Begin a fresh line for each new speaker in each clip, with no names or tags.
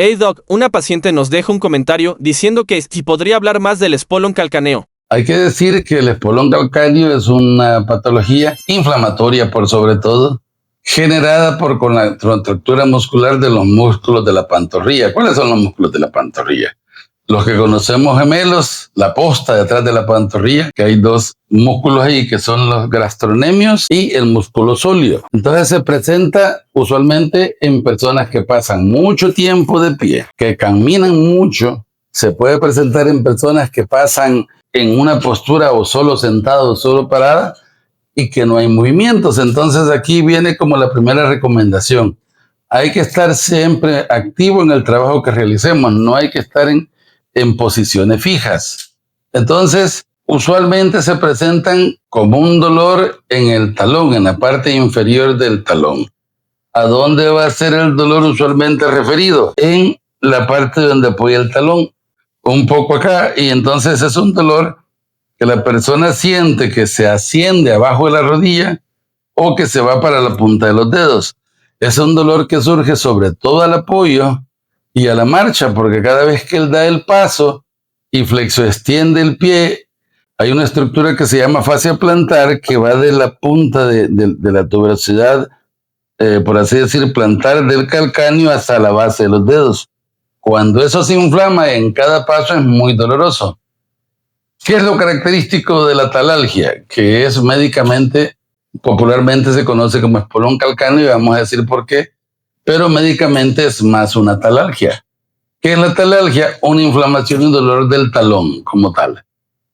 Hey Doc, una paciente nos deja un comentario diciendo que si podría hablar más del espolón calcáneo.
Hay que decir que el espolón calcáneo es una patología inflamatoria por sobre todo, generada por con la contractura muscular de los músculos de la pantorrilla. ¿Cuáles son los músculos de la pantorrilla? Los que conocemos gemelos, la posta detrás de la pantorrilla, que hay dos músculos ahí que son los gastrocnemios y el músculo sóleo. Entonces se presenta usualmente en personas que pasan mucho tiempo de pie, que caminan mucho. Se puede presentar en personas que pasan en una postura o solo sentado o solo parada y que no hay movimientos. Entonces aquí viene como la primera recomendación. Hay que estar siempre activo en el trabajo que realicemos, no hay que estar en posiciones fijas. Entonces, usualmente se presentan como un dolor en el talón, en la parte inferior del talón. ¿A dónde va a ser el dolor usualmente referido? En la parte donde apoya el talón, un poco acá, y entonces es un dolor que la persona siente que se asciende abajo de la rodilla o que se va para la punta de los dedos. Es un dolor que surge sobre todo al apoyo y a la marcha, porque cada vez que él da el paso y flexoextiende el pie, hay una estructura que se llama fascia plantar que va de la punta de la tuberosidad, por así decir, plantar del calcáneo hasta la base de los dedos. Cuando eso se inflama en cada paso es muy doloroso. ¿Qué es lo característico de la talalgia? Que es médicamente, popularmente se conoce como espolón calcáneo y vamos a decir por qué. Pero médicamente es más una talalgia. ¿Qué es la talalgia? Una inflamación y dolor del talón como tal.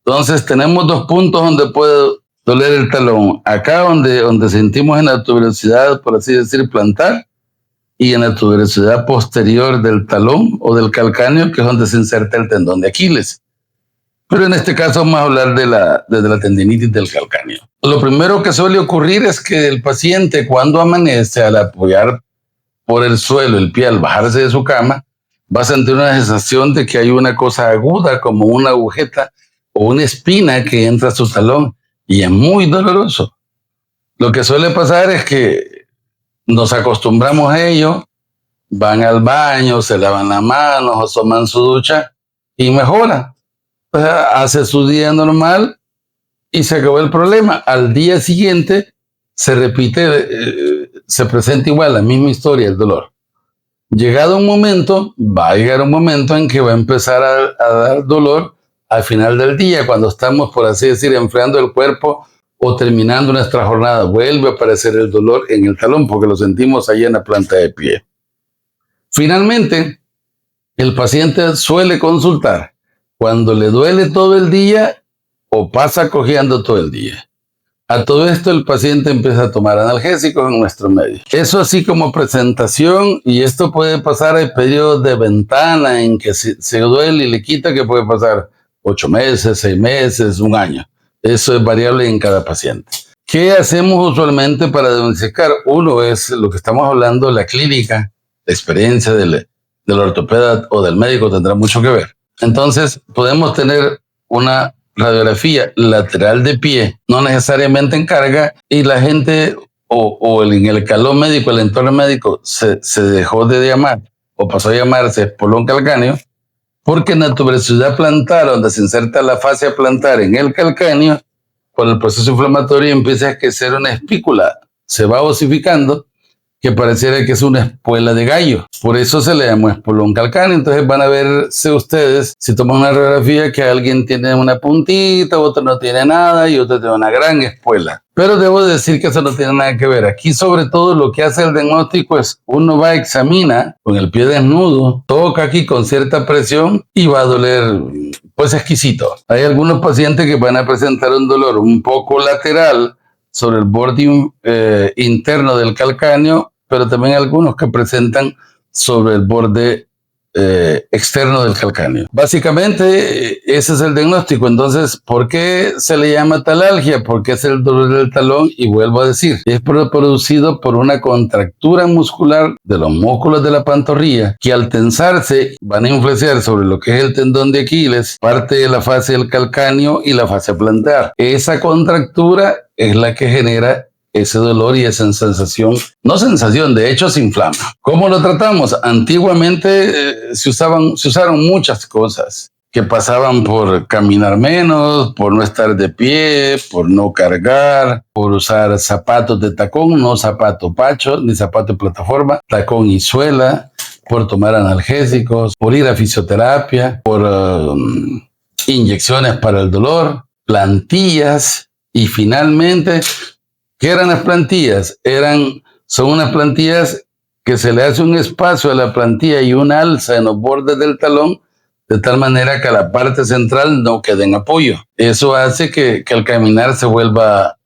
Entonces tenemos dos puntos donde puede doler el talón. Acá donde sentimos en la tuberosidad, por así decir, plantar, y en la tuberosidad posterior del talón o del calcáneo, que es donde se inserta el tendón de Aquiles. Pero en este caso vamos a hablar de la tendinitis del calcáneo. Lo primero que suele ocurrir es que el paciente, cuando amanece, al apoyar por el suelo el pie, al bajarse de su cama, va a sentir una sensación de que hay una cosa aguda como una agujeta o una espina que entra a su talón y es muy doloroso. Lo que suele pasar es que nos acostumbramos a ello, van al baño, se lavan las manos o toman su ducha y mejora. O sea, hace su día normal y se acabó el problema. Al día siguiente se repite, se presenta igual la misma historia, el dolor. Llegado un momento, va a llegar un momento en que va a empezar a dar dolor al final del día, cuando estamos, por así decir, enfriando el cuerpo o terminando nuestra jornada. Vuelve a aparecer el dolor en el talón porque lo sentimos ahí en la planta de pie. Finalmente, el paciente suele consultar cuando le duele todo el día o pasa cojeando todo el día. A todo esto el paciente empieza a tomar analgésicos en nuestro medio. Eso así como presentación, y esto puede pasar, hay periodos de ventana en que se duele y le quita, que puede pasar 8 meses, 6 meses, un año. Eso es variable en cada paciente. ¿Qué hacemos usualmente para diagnosticar? Uno es lo que estamos hablando, la clínica, la experiencia del ortopeda o del médico tendrá mucho que ver. Entonces podemos tener una radiografía lateral de pie, no necesariamente en carga, y la gente en el calor médico, el entorno médico, se dejó de llamar o pasó a llamarse espolón calcáneo, porque en la tuberosidad plantar, donde se inserta la fascia plantar en el calcáneo, por el proceso inflamatorio empieza a crecer una espícula, se va osificando, que pareciera que es una espuela de gallo. Por eso se le llamó espolón calcáneo. Entonces van a verse ustedes, si toman una radiografía, que alguien tiene una puntita, otro no tiene nada y otro tiene una gran espuela. Pero debo decir que eso no tiene nada que ver. Aquí sobre todo lo que hace el diagnóstico es uno va, examina con el pie desnudo, toca aquí con cierta presión y va a doler pues exquisito. Hay algunos pacientes que van a presentar un dolor un poco lateral sobre el borde interno del calcáneo, pero también algunos que presentan sobre el borde externo del calcáneo. Básicamente ese es el diagnóstico. Entonces, ¿por qué se le llama talalgia? Porque es el dolor del talón, y vuelvo a decir, es producido por una contractura muscular de los músculos de la pantorrilla que al tensarse van a influenciar sobre lo que es el tendón de Aquiles, parte de la fascia del calcáneo y la fascia plantar. Esa contractura es la que genera ese dolor y esa sensación, no sensación, de hecho se inflama. ¿Cómo lo tratamos? Antiguamente se usaron muchas cosas que pasaban por caminar menos, por no estar de pie, por no cargar, por usar zapatos de tacón, no zapato pacho, ni zapato de plataforma, tacón y suela, por tomar analgésicos, por ir a fisioterapia, por inyecciones para el dolor, plantillas y finalmente, ¿qué eran las plantillas? Son unas plantillas que se le hace un espacio a la plantilla y una alza en los bordes del talón de tal manera que la parte central no quede en apoyo. Eso hace que al caminar se vuelva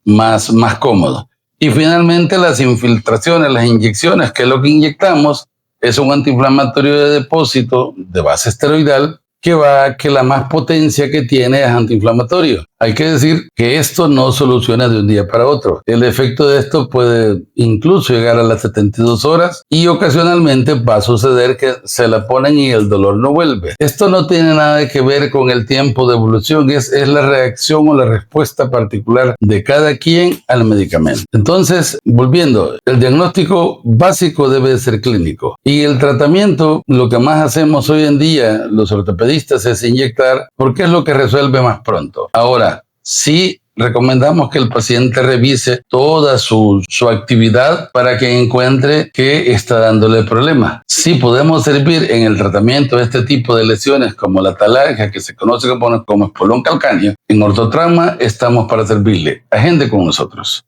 más cómodo. Y finalmente las infiltraciones, las inyecciones, que es lo que inyectamos, es un antiinflamatorio de depósito de base esteroidal que la más potencia que tiene es antiinflamatorio. Hay que decir que esto no soluciona de un día para otro. El efecto de esto puede incluso llegar a las 72 horas y ocasionalmente va a suceder que se la ponen y el dolor no vuelve. Esto no tiene nada que ver con el tiempo de evolución, es la reacción o la respuesta particular de cada quien al medicamento. Entonces, volviendo, el diagnóstico básico debe ser clínico y el tratamiento, lo que más hacemos hoy en día, los ortopedistas, es inyectar porque es lo que resuelve más pronto. Ahora, sí recomendamos que el paciente revise toda su actividad para que encuentre qué está dándole problema. Sí podemos servir en el tratamiento de este tipo de lesiones como la talargia, que se conoce como espolón calcáneo. En ortotrauma estamos para servirle. Agende con nosotros.